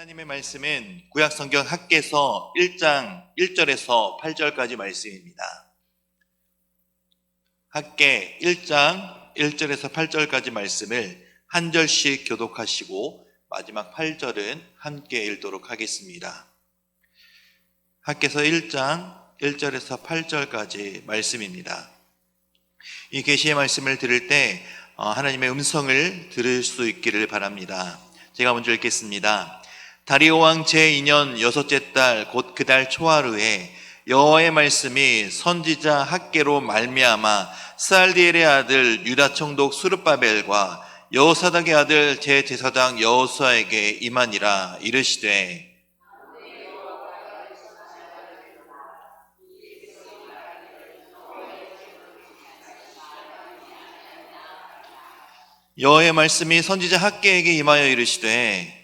하나님의 말씀은 구약성경 학개서 1장 1절에서 8절까지 말씀입니다. 학개 1장 1절에서 8절까지 말씀을 한 절씩 교독하시고 마지막 8절은 함께 읽도록 하겠습니다. 학개서 1장 1절에서 8절까지 말씀입니다. 이 계시의 말씀을 들을 때 하나님의 음성을 들을 수 있기를 바랍니다. 제가 먼저 읽겠습니다. 다리오 왕 제2년 여섯째 달 곧 그 달 초하루에 여호와의 말씀이 선지자 학개로 말미암아 스알디엘의 아들 유다 총독 수르바벨과 여호사닥의 아들 제제사장 여호수아에게 임하니라. 이르시되 여호와의 말씀이 선지자 학개에게 임하여 이르시되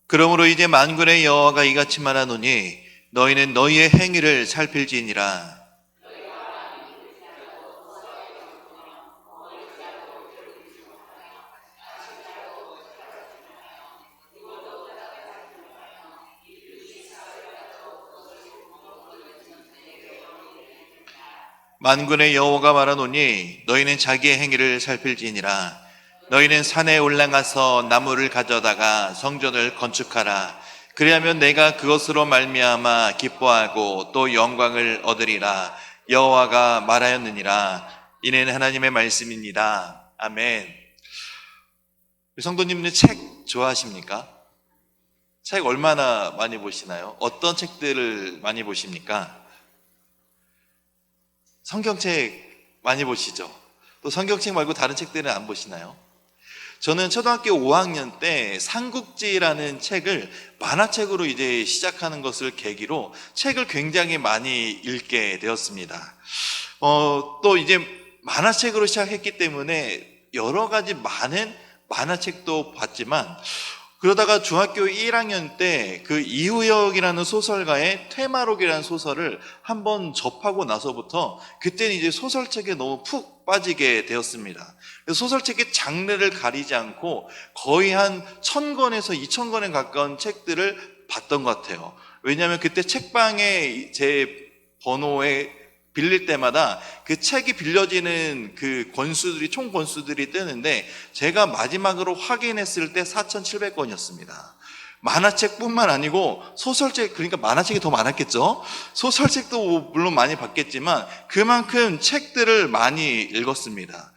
그러므로 이제 만군의 여호와가 이같이 말하노니 너희는 너희의 행위를 살필지니라. 만군의 여호와가 말하노니 너희는 자기의 행위를 살필지니라. 너희는 산에 올라가서 나무를 가져다가 성전을 건축하라. 그리하면 내가 그것으로 말미암아 기뻐하고 또 영광을 얻으리라. 여호와가 말하였느니라. 이는 하나님의 말씀입니다. 아멘. 성도님들 책 좋아하십니까? 책 얼마나 많이 보시나요? 어떤 책들을 많이 보십니까? 성경책 많이 보시죠? 또 성경책 말고 다른 책들은 안 보시나요? 저는 초등학교 5학년 때 삼국지라는 책을 만화책으로 이제 시작하는 것을 계기로 책을 굉장히 많이 읽게 되었습니다. 또 이제 만화책으로 시작했기 때문에 여러 가지 많은 만화책도 봤지만 그러다가 중학교 1학년 때 그 이후역이라는 소설가의 퇴마록이라는 소설을 한번 접하고 나서부터 그때는 이제 소설책에 너무 푹 빠지게 되었습니다. 그래서 소설책의 장르를 가리지 않고 거의 한 1000권에서 2000권에 가까운 책들을 봤던 것 같아요. 왜냐하면 그때 책방에 제 번호에 빌릴 때마다 그 책이 빌려지는 그 권수들이 총 권수들이 뜨는데 제가 마지막으로 확인했을 때 4700권이었습니다. 만화책뿐만 아니고 소설책, 그러니까 만화책이 더 많았겠죠. 소설책도 물론 많이 봤겠지만 그만큼 책들을 많이 읽었습니다.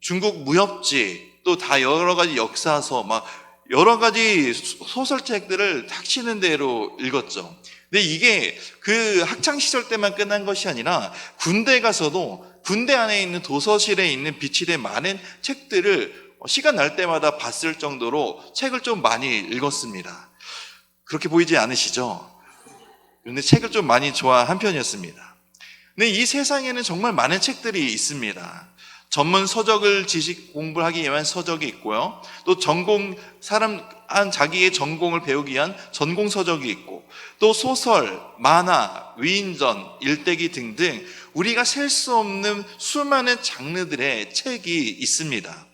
중국 무협지, 또 다 여러 가지 역사서, 막 여러 가지 소설책들을 닥치는 대로 읽었죠. 근데 이게 그 학창시절 때만 끝난 것이 아니라 군대 가서도 군대 안에 있는 도서실에 있는 비치된 많은 책들을 시간 날 때마다 봤을 정도로 책을 좀 많이 읽었습니다. 그렇게 보이지 않으시죠? 그런데 책을 좀 많이 좋아한 편이었습니다. 근데 이 세상에는 정말 많은 책들이 있습니다. 전문 서적을 지식 공부를 하기 위한 서적이 있고요. 또 자기의 전공을 배우기 위한 전공 서적이 있고, 또 소설, 만화, 위인전, 일대기 등등 우리가 셀 수 없는 수많은 장르들의 책이 있습니다.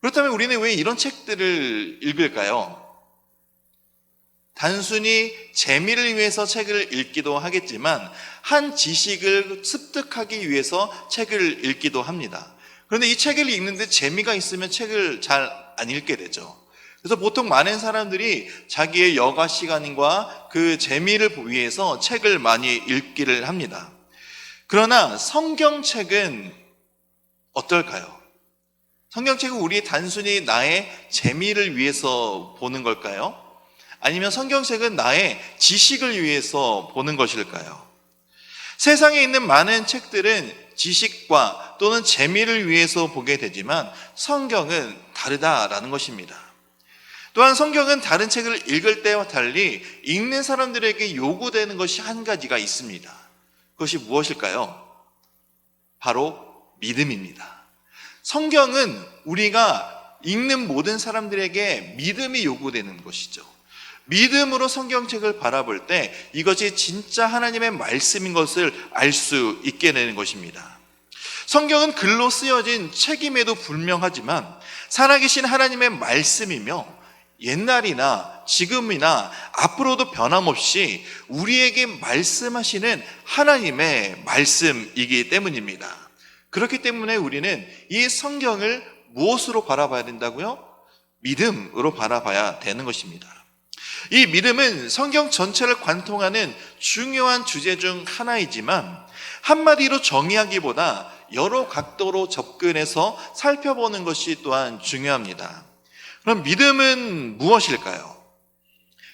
그렇다면 우리는 왜 이런 책들을 읽을까요? 단순히 재미를 위해서 책을 읽기도 하겠지만 한 지식을 습득하기 위해서 책을 읽기도 합니다. 그런데 이 책을 읽는데 재미가 있으면 책을 잘 안 읽게 되죠. 그래서 보통 많은 사람들이 자기의 여가 시간과 그 재미를 위해서 책을 많이 읽기를 합니다. 그러나 성경책은 어떨까요? 성경책은 우리 단순히 나의 재미를 위해서 보는 걸까요? 아니면 성경책은 나의 지식을 위해서 보는 것일까요? 세상에 있는 많은 책들은 지식과 또는 재미를 위해서 보게 되지만 성경은 다르다라는 것입니다. 또한 성경은 다른 책을 읽을 때와 달리 읽는 사람들에게 요구되는 것이 한 가지가 있습니다. 그것이 무엇일까요? 바로 믿음입니다. 성경은 우리가 읽는 모든 사람들에게 믿음이 요구되는 것이죠. 믿음으로 성경책을 바라볼 때 이것이 진짜 하나님의 말씀인 것을 알 수 있게 되는 것입니다. 성경은 글로 쓰여진 책임에도 불명하지만 살아계신 하나님의 말씀이며 옛날이나 지금이나 앞으로도 변함없이 우리에게 말씀하시는 하나님의 말씀이기 때문입니다. 그렇기 때문에 우리는 이 성경을 무엇으로 바라봐야 된다고요? 믿음으로 바라봐야 되는 것입니다. 이 믿음은 성경 전체를 관통하는 중요한 주제 중 하나이지만 한마디로 정의하기보다 여러 각도로 접근해서 살펴보는 것이 또한 중요합니다. 그럼 믿음은 무엇일까요?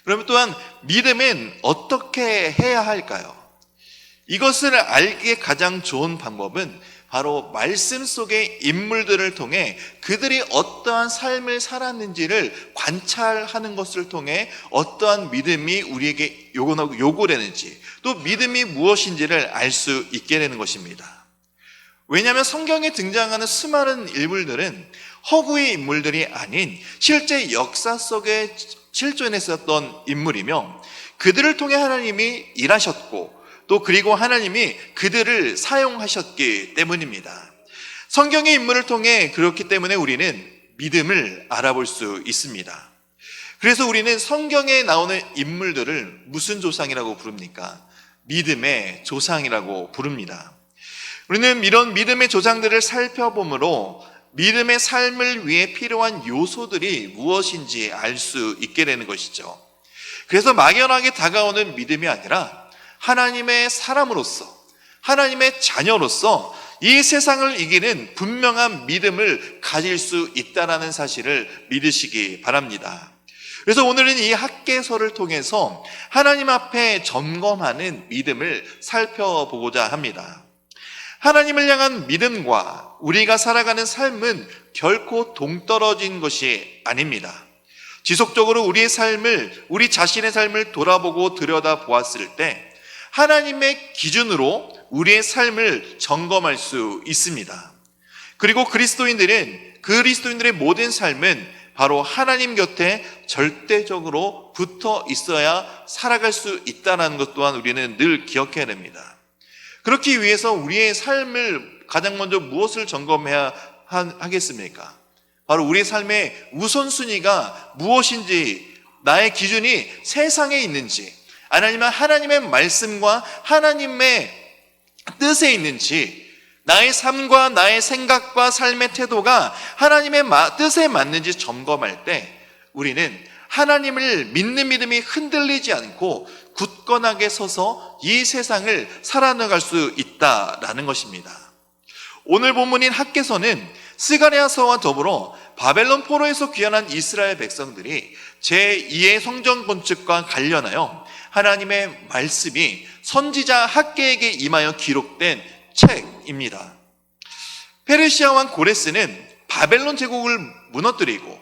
그러면 또한 믿음은 어떻게 해야 할까요? 이것을 알기에 가장 좋은 방법은 바로 말씀 속의 인물들을 통해 그들이 어떠한 삶을 살았는지를 관찰하는 것을 통해 어떠한 믿음이 우리에게 요구되는지, 또 믿음이 무엇인지를 알 수 있게 되는 것입니다. 왜냐하면 성경에 등장하는 수많은 인물들은 허구의 인물들이 아닌 실제 역사 속에 실존했었던 인물이며 그들을 통해 하나님이 일하셨고 또 그리고 하나님이 그들을 사용하셨기 때문입니다. 성경의 인물을 통해 그렇기 때문에 우리는 믿음을 알아볼 수 있습니다. 그래서 우리는 성경에 나오는 인물들을 무슨 조상이라고 부릅니까? 믿음의 조상이라고 부릅니다. 우리는 이런 믿음의 조상들을 살펴보므로 믿음의 삶을 위해 필요한 요소들이 무엇인지 알 수 있게 되는 것이죠. 그래서 막연하게 다가오는 믿음이 아니라 하나님의 사람으로서, 하나님의 자녀로서 이 세상을 이기는 분명한 믿음을 가질 수 있다는 사실을 믿으시기 바랍니다. 그래서 오늘은 이 학개서를 통해서 하나님 앞에 점검하는 믿음을 살펴보고자 합니다. 하나님을 향한 믿음과 우리가 살아가는 삶은 결코 동떨어진 것이 아닙니다. 지속적으로 우리의 삶을, 우리 자신의 삶을 돌아보고 들여다보았을 때 하나님의 기준으로 우리의 삶을 점검할 수 있습니다. 그리고 그리스도인들의 모든 삶은 바로 하나님 곁에 절대적으로 붙어 있어야 살아갈 수 있다는 것 또한 우리는 늘 기억해야 됩니다. 그렇기 위해서 우리의 삶을 가장 먼저 무엇을 점검해야 하겠습니까? 바로 우리의 삶의 우선순위가 무엇인지, 나의 기준이 세상에 있는지 아니면 하나님의 말씀과 하나님의 뜻에 있는지, 나의 삶과 나의 생각과 삶의 태도가 하나님의 뜻에 맞는지 점검할 때 우리는 하나님을 믿는 믿음이 흔들리지 않고 굳건하게 서서 이 세상을 살아나갈 수 있다라는 것입니다. 오늘 본문인 학개서는 스가랴서와 더불어 바벨론 포로에서 귀환한 이스라엘 백성들이 제2의 성전 건축과 관련하여 하나님의 말씀이 선지자 학개에게 임하여 기록된 책입니다. 페르시아 왕 고레스는 바벨론 제국을 무너뜨리고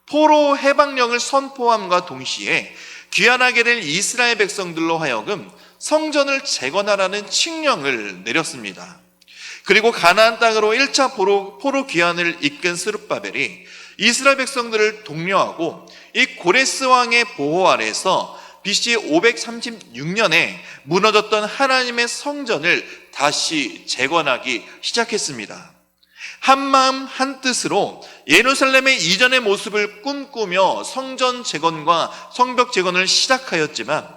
포로 해방령을 선포함과 동시에 귀환하게 될 이스라엘 백성들로 하여금 성전을 재건하라는 칙령을 내렸습니다. 그리고 가나안 땅으로 1차 포로 귀환을 이끈 스룹바벨이 이스라엘 백성들을 독려하고 이 고레스 왕의 보호 아래에서 BC 536년에 무너졌던 하나님의 성전을 다시 재건하기 시작했습니다. 한마음 한뜻으로 예루살렘의 이전의 모습을 꿈꾸며 성전 재건과 성벽 재건을 시작하였지만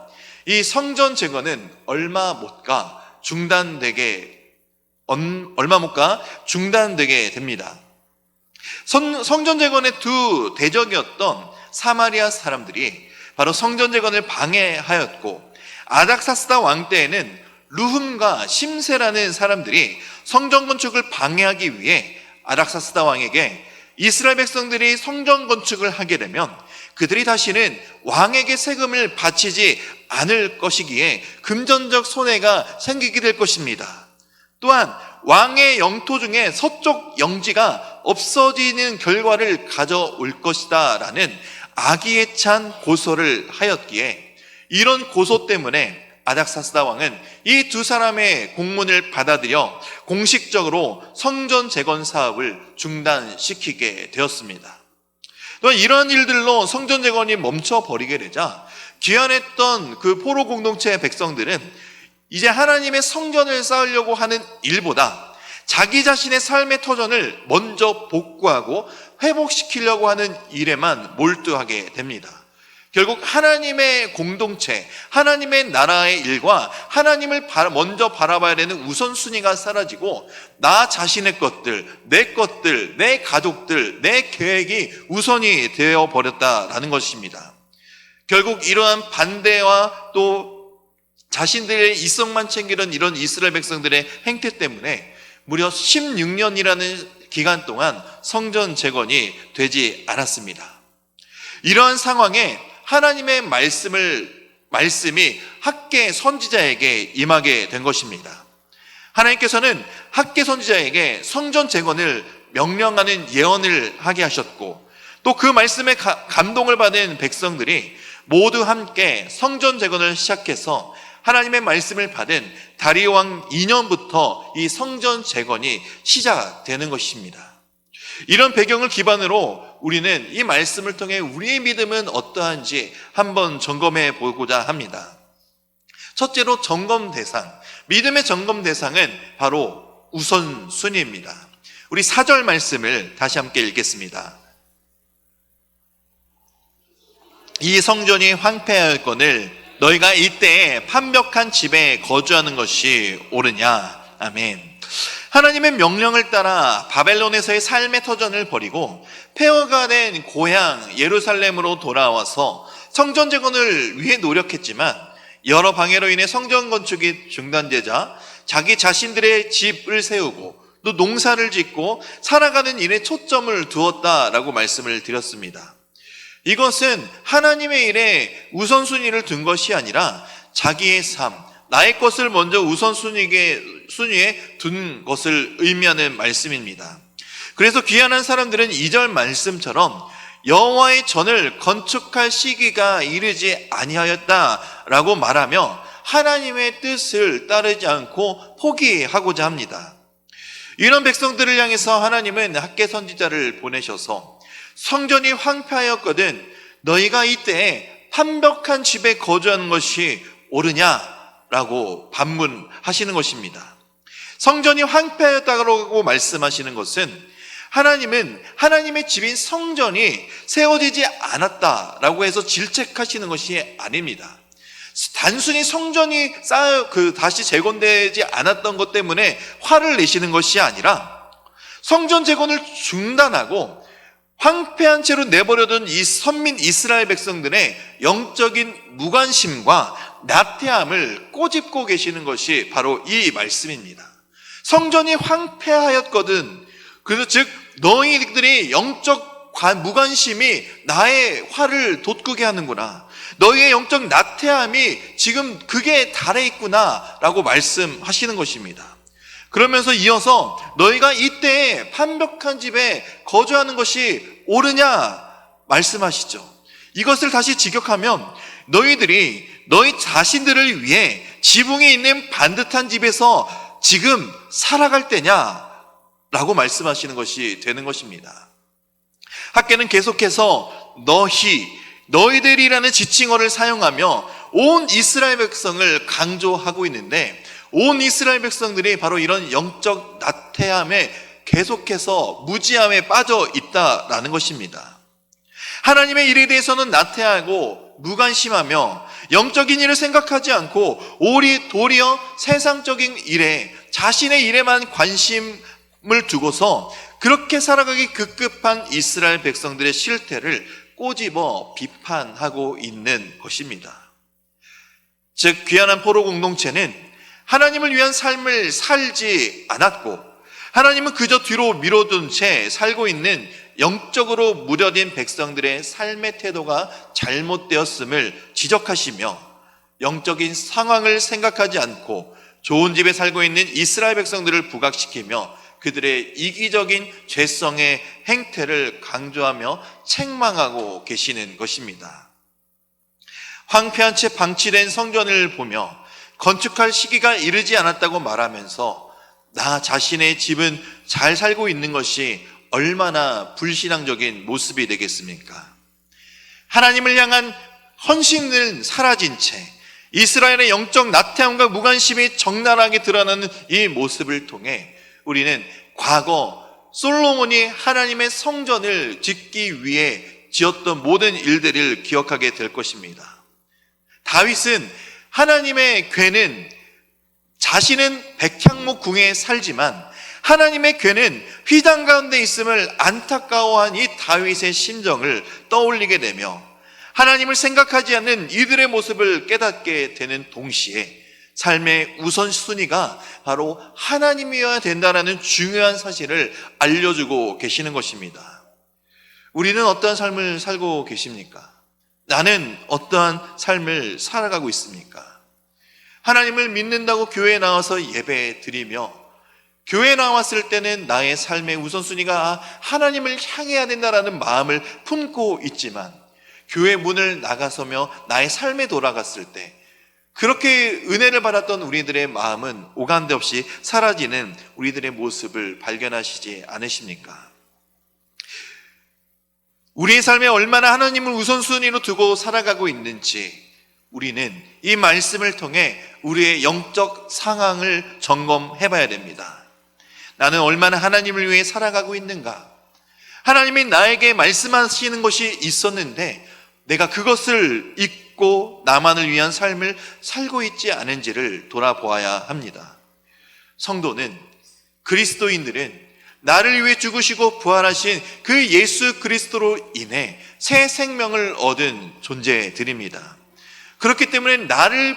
이 성전 재건은 얼마 못 가 중단되게 됩니다. 성전 재건의 두 대적이었던 사마리아 사람들이 바로 성전 재건을 방해하였고, 아닥사스다 왕 때에는 루흠과 심세라는 사람들이 성전 건축을 방해하기 위해 아닥사스다 왕에게 이스라엘 백성들이 성전 건축을 하게 되면 그들이 다시는 왕에게 세금을 바치지 않을 것이기에 금전적 손해가 생기게 될 것입니다. 또한 왕의 영토 중에 서쪽 영지가 없어지는 결과를 가져올 것이다 라는 아기애찬 고소를 하였기에 이런 고소 때문에 아닥사스다 왕은 이 두 사람의 공문을 받아들여 공식적으로 성전 재건 사업을 중단시키게 되었습니다. 또한 이러한 일들로 성전 재건이 멈춰버리게 되자 귀환했던 그 포로 공동체의 백성들은 이제 하나님의 성전을 쌓으려고 하는 일보다 자기 자신의 삶의 터전을 먼저 복구하고 회복시키려고 하는 일에만 몰두하게 됩니다. 결국 하나님의 공동체, 하나님의 나라의 일과 하나님을 먼저 바라봐야 되는 우선순위가 사라지고 나 자신의 것들, 내 가족들, 내 계획이 우선이 되어버렸다라는 것입니다. 결국 이러한 반대와 또 자신들의 이성만 챙기는 이런 이스라엘 백성들의 행태 때문에 무려 16년이라는 기간 동안 성전 재건이 되지 않았습니다. 이러한 상황에 하나님의 말씀이 학개 선지자에게 임하게 된 것입니다. 하나님께서는 학개 선지자에게 성전 재건을 명령하는 예언을 하게 하셨고 또 그 말씀에 감동을 받은 백성들이 모두 함께 성전 재건을 시작해서 하나님의 말씀을 받은 다리오 왕 2년부터 이 성전 재건이 시작되는 것입니다. 이런 배경을 기반으로 우리는 이 말씀을 통해 우리의 믿음은 어떠한지 한번 점검해 보고자 합니다. 첫째로 점검 대상, 믿음의 점검 대상은 바로 우선순위입니다. 우리 4절 말씀을 다시 함께 읽겠습니다. 이 성전이 황폐하였거늘 너희가 이때에 판벽한 집에 거주하는 것이 옳으냐. 아멘. 하나님의 명령을 따라 바벨론에서의 삶의 터전을 버리고 폐허가 된 고향 예루살렘으로 돌아와서 성전 재건을 위해 노력했지만 여러 방해로 인해 성전 건축이 중단되자 자기 자신들의 집을 세우고 또 농사를 짓고 살아가는 일에 초점을 두었다라고 말씀을 드렸습니다. 이것은 하나님의 일에 우선순위를 둔 것이 아니라 자기의 삶, 나의 것을 먼저 우선순위에 둔 것을 의미하는 말씀입니다. 그래서 귀환한 사람들은 2절 말씀처럼 여호와의 전을 건축할 시기가 이르지 아니하였다라고 말하며 하나님의 뜻을 따르지 않고 포기하고자 합니다. 이런 백성들을 향해서 하나님은 학개 선지자를 보내셔서 성전이 황폐하였거든 너희가 이때 판벽한 집에 거주하는 것이 옳으냐라고 반문하시는 것입니다. 성전이 황폐하였다고 말씀하시는 것은 하나님은 하나님의 집인 성전이 세워지지 않았다라고 해서 질책하시는 것이 아닙니다. 단순히 성전이 다시 재건되지 않았던 것 때문에 화를 내시는 것이 아니라 성전 재건을 중단하고 황폐한 채로 내버려둔 이 선민 이스라엘 백성들의 영적인 무관심과 나태함을 꼬집고 계시는 것이 바로 이 말씀입니다. 성전이 황폐하였거든. 그래서 즉 너희들이 영적 무관심이 나의 화를 돋구게 하는구나. 너희의 영적 나태함이 지금 그게 달해 있구나 라고 말씀하시는 것입니다. 그러면서 이어서 너희가 이때에 판벽한 집에 거주하는 것이 옳으냐 말씀하시죠. 이것을 다시 직역하면 너희들이 너희 자신들을 위해 지붕에 있는 반듯한 집에서 지금 살아갈 때냐 라고 말씀하시는 것이 되는 것입니다. 학개는 계속해서 너희들이라는 지칭어를 사용하며 온 이스라엘 백성을 강조하고 있는데 온 이스라엘 백성들이 바로 이런 영적 나태함에 계속해서 무지함에 빠져 있다라는 것입니다. 하나님의 일에 대해서는 나태하고 무관심하며 영적인 일을 생각하지 않고 도리어 세상적인 일에 자신의 일에만 관심을 두고서 그렇게 살아가기 급급한 이스라엘 백성들의 실태를 꼬집어 비판하고 있는 것입니다. 즉 귀환한 포로 공동체는 하나님을 위한 삶을 살지 않았고 하나님은 그저 뒤로 미뤄둔 채 살고 있는 영적으로 무뎌진 백성들의 삶의 태도가 잘못되었음을 지적하시며 영적인 상황을 생각하지 않고 좋은 집에 살고 있는 이스라엘 백성들을 부각시키며 그들의 이기적인 죄성의 행태를 강조하며 책망하고 계시는 것입니다. 황폐한 채 방치된 성전을 보며 건축할 시기가 이르지 않았다고 말하면서 나 자신의 집은 잘 살고 있는 것이 얼마나 불신앙적인 모습이 되겠습니까? 하나님을 향한 헌신은 사라진 채 이스라엘의 영적 나태함과 무관심이 적나라하게 드러나는 이 모습을 통해 우리는 과거 솔로몬이 하나님의 성전을 짓기 위해 지었던 모든 일들을 기억하게 될 것입니다. 다윗은 하나님의 궤는, 자신은 백향목 궁에 살지만 하나님의 궤는 휘장 가운데 있음을 안타까워한 이 다윗의 심정을 떠올리게 되며 하나님을 생각하지 않는 이들의 모습을 깨닫게 되는 동시에 삶의 우선순위가 바로 하나님이어야 된다는 중요한 사실을 알려주고 계시는 것입니다. 우리는 어떠한 삶을 살고 계십니까? 나는 어떠한 삶을 살아가고 있습니까? 하나님을 믿는다고 교회에 나와서 예배 드리며 교회에 나왔을 때는 나의 삶의 우선순위가 하나님을 향해야 된다는 마음을 품고 있지만 교회 문을 나가서며 나의 삶에 돌아갔을 때 그렇게 은혜를 받았던 우리들의 마음은 오간데 없이 사라지는 우리들의 모습을 발견하시지 않으십니까? 우리의 삶에 얼마나 하나님을 우선순위로 두고 살아가고 있는지 우리는 이 말씀을 통해 우리의 영적 상황을 점검해 봐야 됩니다. 나는 얼마나 하나님을 위해 살아가고 있는가? 하나님이 나에게 말씀하시는 것이 있었는데 내가 그것을 잊고 나만을 위한 삶을 살고 있지 않은지를 돌아보아야 합니다. 성도는, 그리스도인들은 나를 위해 죽으시고 부활하신 그 예수 그리스도로 인해 새 생명을 얻은 존재들입니다. 그렇기 때문에 나를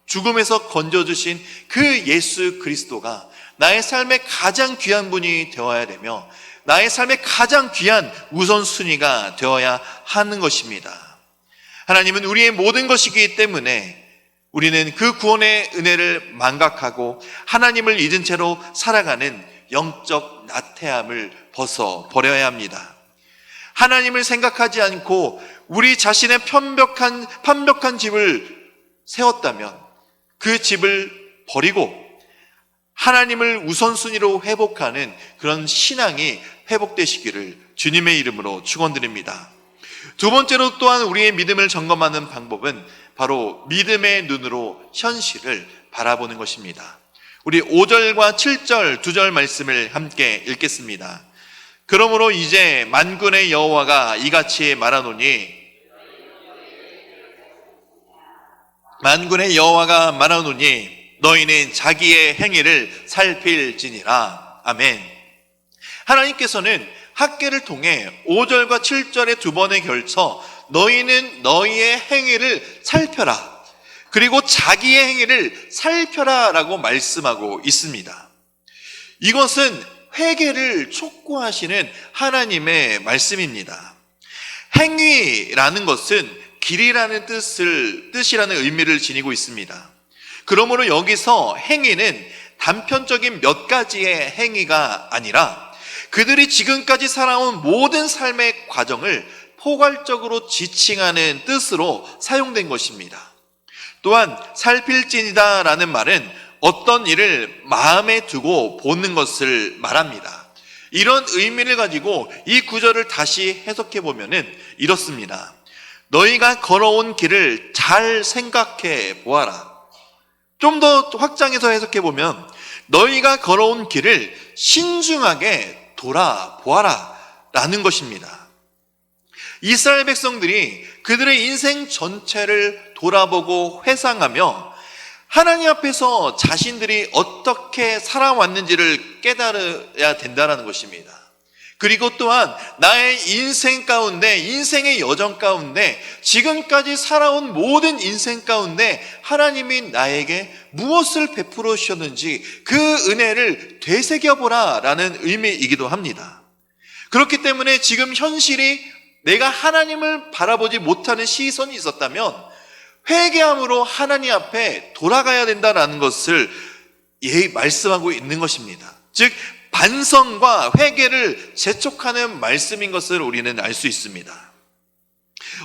죽음에서 건져주신 그 예수 그리스도가 나의 삶의 가장 귀한 분이 되어야 되며 나의 삶의 가장 귀한 우선순위가 되어야 하는 것입니다. 하나님은 우리의 모든 것이기 때문에 우리는 그 구원의 은혜를 망각하고 하나님을 잊은 채로 살아가는 영적 나태함을 벗어버려야 합니다. 하나님을 생각하지 않고 우리 자신의 판벽한 집을 세웠다면 그 집을 버리고 하나님을 우선순위로 회복하는 그런 신앙이 회복되시기를 주님의 이름으로 축원드립니다. 두 번째로 또한 우리의 믿음을 점검하는 방법은 바로 믿음의 눈으로 현실을 바라보는 것입니다. 우리 5절과 7절 두 절 말씀을 함께 읽겠습니다. 그러므로 이제 만군의 여호와가 이같이 말하노니 너희는 자기의 행위를 살필지니라. 아멘. 하나님께서는 학개를 통해 5절과 7절의 두 번에 걸쳐 너희는 너희의 행위를 살펴라, 그리고 자기의 행위를 살펴라 라고 말씀하고 있습니다. 이것은 회개를 촉구하시는 하나님의 말씀입니다. 행위라는 것은 길이라는 뜻이라는 의미를 지니고 있습니다. 그러므로 여기서 행위는 단편적인 몇 가지의 행위가 아니라 그들이 지금까지 살아온 모든 삶의 과정을 포괄적으로 지칭하는 뜻으로 사용된 것입니다. 또한 살필지니다 라는 말은 어떤 일을 마음에 두고 보는 것을 말합니다. 이런 의미를 가지고 이 구절을 다시 해석해 보면은 이렇습니다. 너희가 걸어온 길을 잘 생각해 보아라. 좀 더 확장해서 해석해 보면 너희가 걸어온 길을 신중하게 돌아보아라 라는 것입니다. 이스라엘 백성들이 그들의 인생 전체를 돌아보고 회상하며 하나님 앞에서 자신들이 어떻게 살아왔는지를 깨달아야 된다는 것입니다. 그리고 또한 나의 인생 가운데, 인생의 여정 가운데, 지금까지 살아온 모든 인생 가운데 하나님이 나에게 무엇을 베풀어 주셨는지 그 은혜를 되새겨보라 라는 의미이기도 합니다. 그렇기 때문에 지금 현실이 내가 하나님을 바라보지 못하는 시선이 있었다면 회개함으로 하나님 앞에 돌아가야 된다는 것을 말씀하고 있는 것입니다. 즉 반성과 회개를 재촉하는 말씀인 것을 우리는 알 수 있습니다.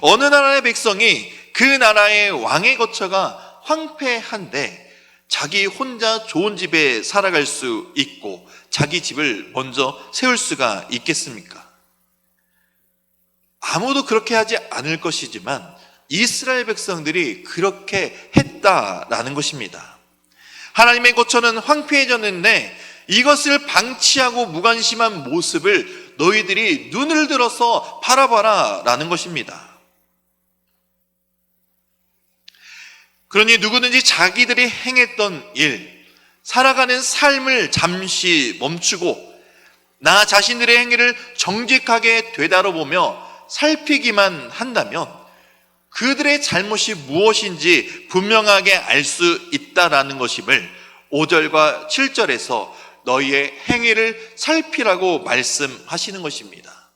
어느 나라의 백성이 그 나라의 왕의 거처가 황폐한데 자기 혼자 좋은 집에 살아갈 수 있고 자기 집을 먼저 세울 수가 있겠습니까? 아무도 그렇게 하지 않을 것이지만 이스라엘 백성들이 그렇게 했다라는 것입니다. 하나님의 거처는 황폐해졌는데 이것을 방치하고 무관심한 모습을 너희들이 눈을 들어서 바라봐라 라는 것입니다. 그러니 누구든지 자기들이 행했던 일, 살아가는 삶을 잠시 멈추고 나 자신들의 행위를 정직하게 되돌아보며 살피기만 한다면 그들의 잘못이 무엇인지 분명하게 알 수 있다라는 것임을 5절과 7절에서 너희의 행위를 살피라고 말씀하시는 것입니다.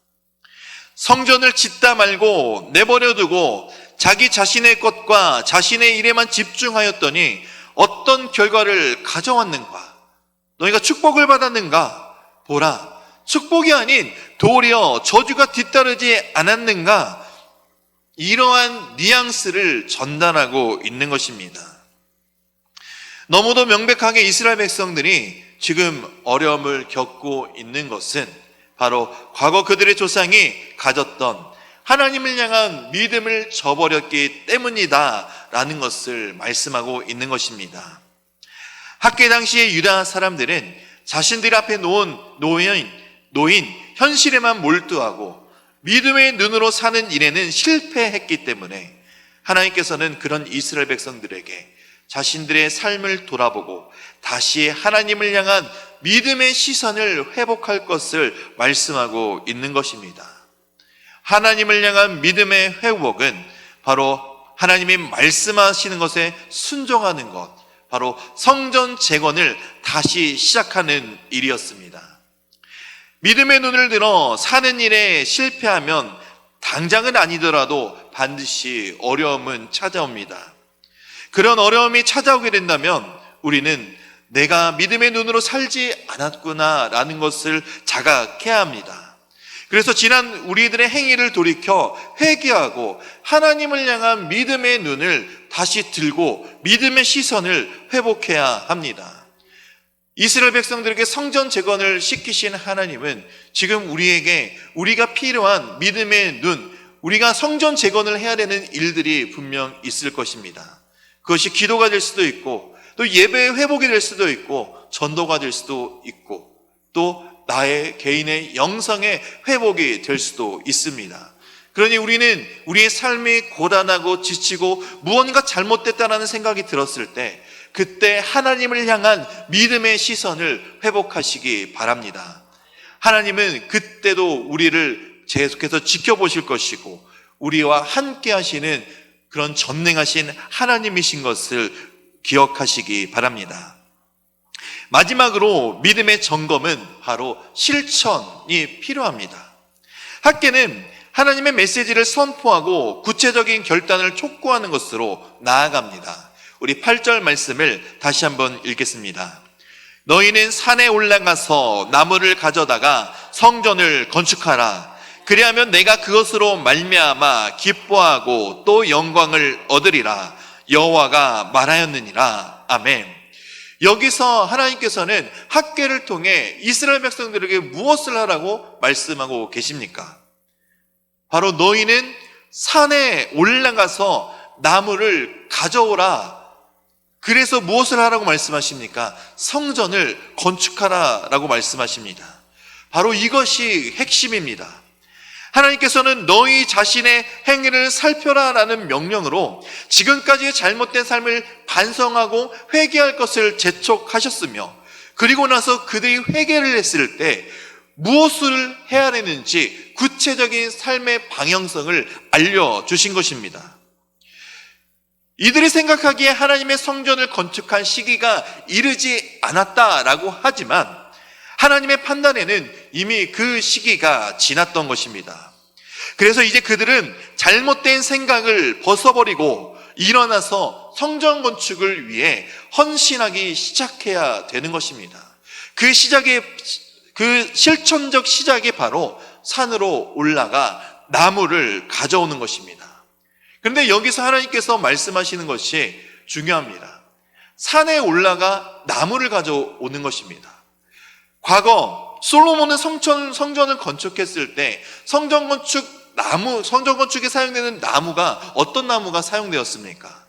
성전을 짓다 말고 내버려 두고 자기 자신의 것과 자신의 일에만 집중하였더니 어떤 결과를 가져왔는가? 너희가 축복을 받았는가? 보라, 축복이 아닌 도리어 저주가 뒤따르지 않았는가? 이러한 뉘앙스를 전달하고 있는 것입니다. 너무도 명백하게 이스라엘 백성들이 지금 어려움을 겪고 있는 것은 바로 과거 그들의 조상이 가졌던 하나님을 향한 믿음을 저버렸기 때문이다 라는 것을 말씀하고 있는 것입니다. 학계 당시의 유다 사람들은 자신들 앞에 놓은 노인 현실에만 몰두하고 믿음의 눈으로 사는 일에는 실패했기 때문에 하나님께서는 그런 이스라엘 백성들에게 자신들의 삶을 돌아보고 다시 하나님을 향한 믿음의 시선을 회복할 것을 말씀하고 있는 것입니다. 하나님을 향한 믿음의 회복은 바로 하나님이 말씀하시는 것에 순종하는 것, 바로 성전 재건을 다시 시작하는 일이었습니다. 믿음의 눈을 들어 사는 일에 실패하면 당장은 아니더라도 반드시 어려움은 찾아옵니다. 그런 어려움이 찾아오게 된다면 우리는 내가 믿음의 눈으로 살지 않았구나 라는 것을 자각해야 합니다. 그래서 지난 우리들의 행위를 돌이켜 회개하고 하나님을 향한 믿음의 눈을 다시 들고 믿음의 시선을 회복해야 합니다. 이스라엘 백성들에게 성전 재건을 시키신 하나님은 지금 우리가 필요한 믿음의 눈, 우리가 성전 재건을 해야 되는 일들이 분명 있을 것입니다. 그것이 기도가 될 수도 있고 또 예배의 회복이 될 수도 있고 전도가 될 수도 있고 또 나의 개인의 영성의 회복이 될 수도 있습니다. 그러니 우리는 우리의 삶이 고단하고 지치고 무언가 잘못됐다는 생각이 들었을 때 그때 하나님을 향한 믿음의 시선을 회복하시기 바랍니다. 하나님은 그때도 우리를 계속해서 지켜보실 것이고 우리와 함께 하시는 그런 전능하신 하나님이신 것을 기억하시기 바랍니다. 마지막으로 믿음의 점검은 바로 실천이 필요합니다. 학계는 하나님의 메시지를 선포하고 구체적인 결단을 촉구하는 것으로 나아갑니다. 우리 8절 말씀을 다시 한번 읽겠습니다. 너희는 산에 올라가서 나무를 가져다가 성전을 건축하라. 그리하면 내가 그것으로 말미암아 기뻐하고 또 영광을 얻으리라. 여호와가 말하였느니라. 아멘. 여기서 하나님께서는 학계를 통해 이스라엘 백성들에게 무엇을 하라고 말씀하고 계십니까? 바로 너희는 산에 올라가서 나무를 가져오라. 그래서 무엇을 하라고 말씀하십니까? 성전을 건축하라라고 말씀하십니다. 바로 이것이 핵심입니다. 하나님께서는 너희 자신의 행위를 살펴라라는 명령으로 지금까지의 잘못된 삶을 반성하고 회개할 것을 재촉하셨으며 그리고 나서 그들이 회개를 했을 때 무엇을 해야 되는지 구체적인 삶의 방향성을 알려주신 것입니다. 이들이 생각하기에 하나님의 성전을 건축한 시기가 이르지 않았다라고 하지만 하나님의 판단에는 이미 그 시기가 지났던 것입니다. 그래서 이제 그들은 잘못된 생각을 벗어버리고 일어나서 성전 건축을 위해 헌신하기 시작해야 되는 것입니다. 그 실천적 시작이 바로 산으로 올라가 나무를 가져오는 것입니다. 그런데 여기서 하나님께서 말씀하시는 것이 중요합니다. 산에 올라가 나무를 가져오는 것입니다. 과거 솔로몬은 성전을 건축했을 때 성전 건축에 사용되는 나무가 어떤 나무가 사용되었습니까?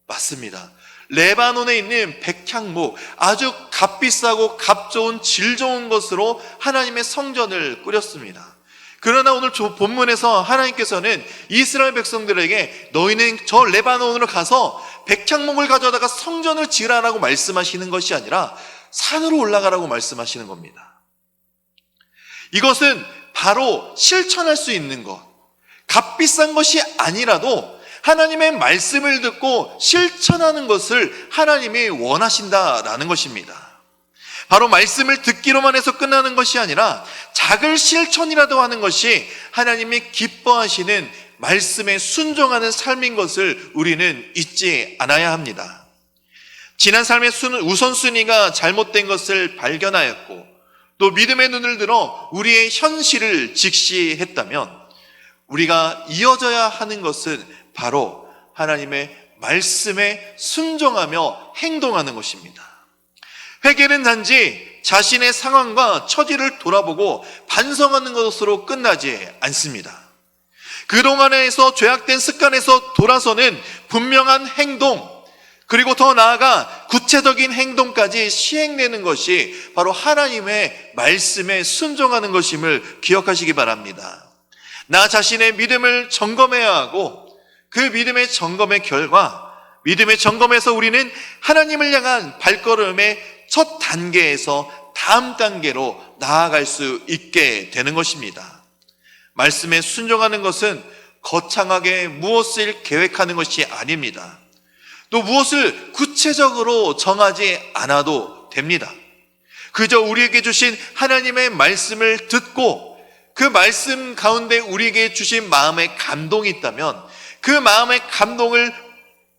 맞습니다. 레바논에 있는 백향목, 아주 값비싸고 값 좋은 질 좋은 것으로 하나님의 성전을 꾸렸습니다. 그러나 오늘 본문에서 하나님께서는 이스라엘 백성들에게 너희는 저 레바논으로 가서 백향목을 가져다가 성전을 지으라고 말씀하시는 것이 아니라 산으로 올라가라고 말씀하시는 겁니다. 이것은 바로 실천할 수 있는 것, 값비싼 것이 아니라도 하나님의 말씀을 듣고 실천하는 것을 하나님이 원하신다라는 것입니다. 바로 말씀을 듣기로만 해서 끝나는 것이 아니라 작은 실천이라도 하는 것이 하나님이 기뻐하시는 말씀에 순종하는 삶인 것을 우리는 잊지 않아야 합니다. 지난 삶의 우선순위가 잘못된 것을 발견하였고 또 믿음의 눈을 들어 우리의 현실을 직시했다면 우리가 이어져야 하는 것은 바로 하나님의 말씀에 순종하며 행동하는 것입니다. 회개는 단지 자신의 상황과 처지를 돌아보고 반성하는 것으로 끝나지 않습니다. 그동안에서 죄악된 습관에서 돌아서는 분명한 행동, 그리고 더 나아가 구체적인 행동까지 시행되는 것이 바로 하나님의 말씀에 순종하는 것임을 기억하시기 바랍니다. 나 자신의 믿음을 점검해야 하고 그 믿음의 점검의 결과, 믿음의 점검에서 우리는 하나님을 향한 발걸음의 첫 단계에서 다음 단계로 나아갈 수 있게 되는 것입니다. 말씀에 순종하는 것은 거창하게 무엇을 계획하는 것이 아닙니다. 또 무엇을 구체적으로 정하지 않아도 됩니다. 그저 우리에게 주신 하나님의 말씀을 듣고 그 말씀 가운데 우리에게 주신 마음의 감동이 있다면 그 마음의 감동을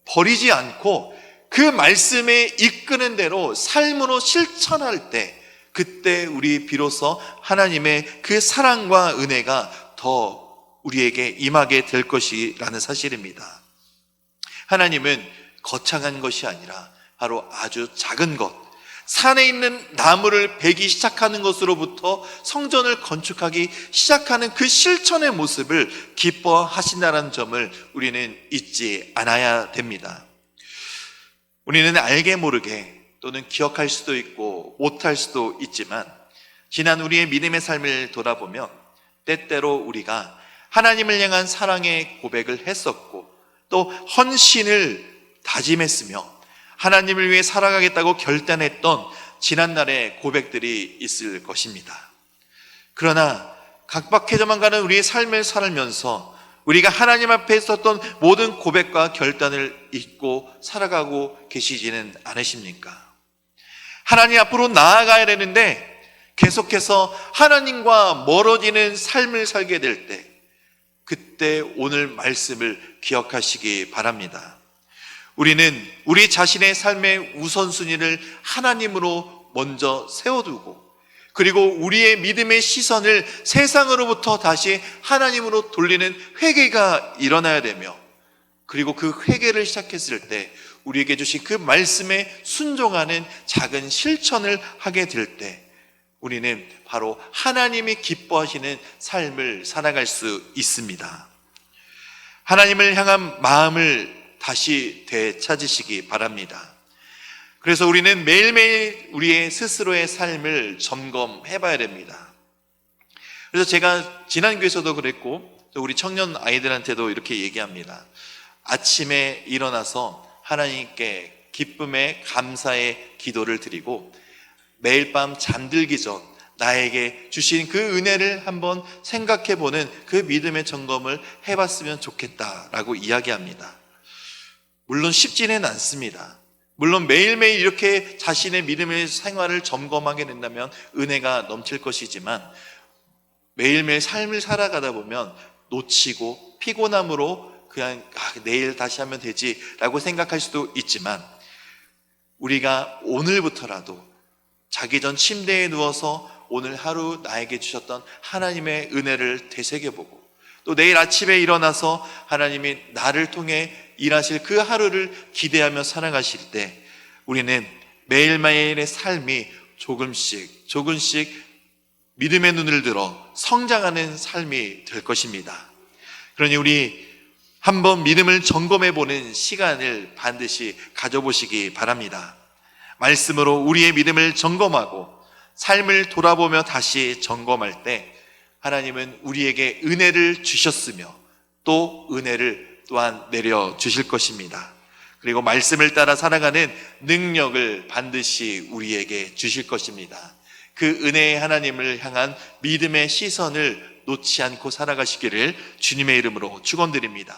버리지 않고 그 말씀에 이끄는 대로 삶으로 실천할 때 그때 우리 비로소 하나님의 그 사랑과 은혜가 더 우리에게 임하게 될 것이라는 사실입니다. 하나님은 거창한 것이 아니라 바로 아주 작은 것, 산에 있는 나무를 베기 시작하는 것으로부터 성전을 건축하기 시작하는 그 실천의 모습을 기뻐하신다는 점을 우리는 잊지 않아야 됩니다. 우리는 알게 모르게 또는 기억할 수도 있고 못할 수도 있지만 지난 우리의 믿음의 삶을 돌아보면 때때로 우리가 하나님을 향한 사랑의 고백을 했었고 또 헌신을 다짐했으며 하나님을 위해 살아가겠다고 결단했던 지난날의 고백들이 있을 것입니다. 그러나 각박해져만 가는 우리의 삶을 살면서 우리가 하나님 앞에 있었던 모든 고백과 결단을 잊고 살아가고 계시지는 않으십니까? 하나님 앞으로 나아가야 되는데 계속해서 하나님과 멀어지는 삶을 살게 될 때 그때 오늘 말씀을 기억하시기 바랍니다. 우리는 우리 자신의 삶의 우선순위를 하나님으로 먼저 세워두고 그리고 우리의 믿음의 시선을 세상으로부터 다시 하나님으로 돌리는 회개가 일어나야 되며 그리고 그 회개를 시작했을 때 우리에게 주신 그 말씀에 순종하는 작은 실천을 하게 될 때 우리는 바로 하나님이 기뻐하시는 삶을 살아갈 수 있습니다. 하나님을 향한 마음을 다시 되찾으시기 바랍니다. 그래서 우리는 매일매일 우리의 스스로의 삶을 점검해 봐야 됩니다. 그래서 제가 지난 교회에서도 그랬고 우리 청년 아이들한테도 이렇게 얘기합니다. 아침에 일어나서 하나님께 기쁨의 감사의 기도를 드리고 매일 밤 잠들기 전 나에게 주신 그 은혜를 한번 생각해 보는 그 믿음의 점검을 해봤으면 좋겠다라고 이야기합니다. 물론 쉽지는 않습니다. 물론 매일매일 이렇게 자신의 믿음의 생활을 점검하게 된다면 은혜가 넘칠 것이지만 매일매일 삶을 살아가다 보면 놓치고 피곤함으로 그냥 내일 다시 하면 되지 라고 생각할 수도 있지만 우리가 오늘부터라도 자기 전 침대에 누워서 오늘 하루 나에게 주셨던 하나님의 은혜를 되새겨보고 또 내일 아침에 일어나서 하나님이 나를 통해 일하실 그 하루를 기대하며 살아가실 때 우리는 매일매일의 삶이 조금씩 믿음의 눈을 들어 성장하는 삶이 될 것입니다. 그러니 우리 한번 믿음을 점검해 보는 시간을 반드시 가져보시기 바랍니다. 말씀으로 우리의 믿음을 점검하고 삶을 돌아보며 다시 점검할 때 하나님은 우리에게 은혜를 주셨으며 또 은혜를 또한 내려주실 것입니다. 그리고 말씀을 따라 살아가는 능력을 반드시 우리에게 주실 것입니다. 그 은혜의 하나님을 향한 믿음의 시선을 놓지 않고 살아가시기를 주님의 이름으로 축원드립니다.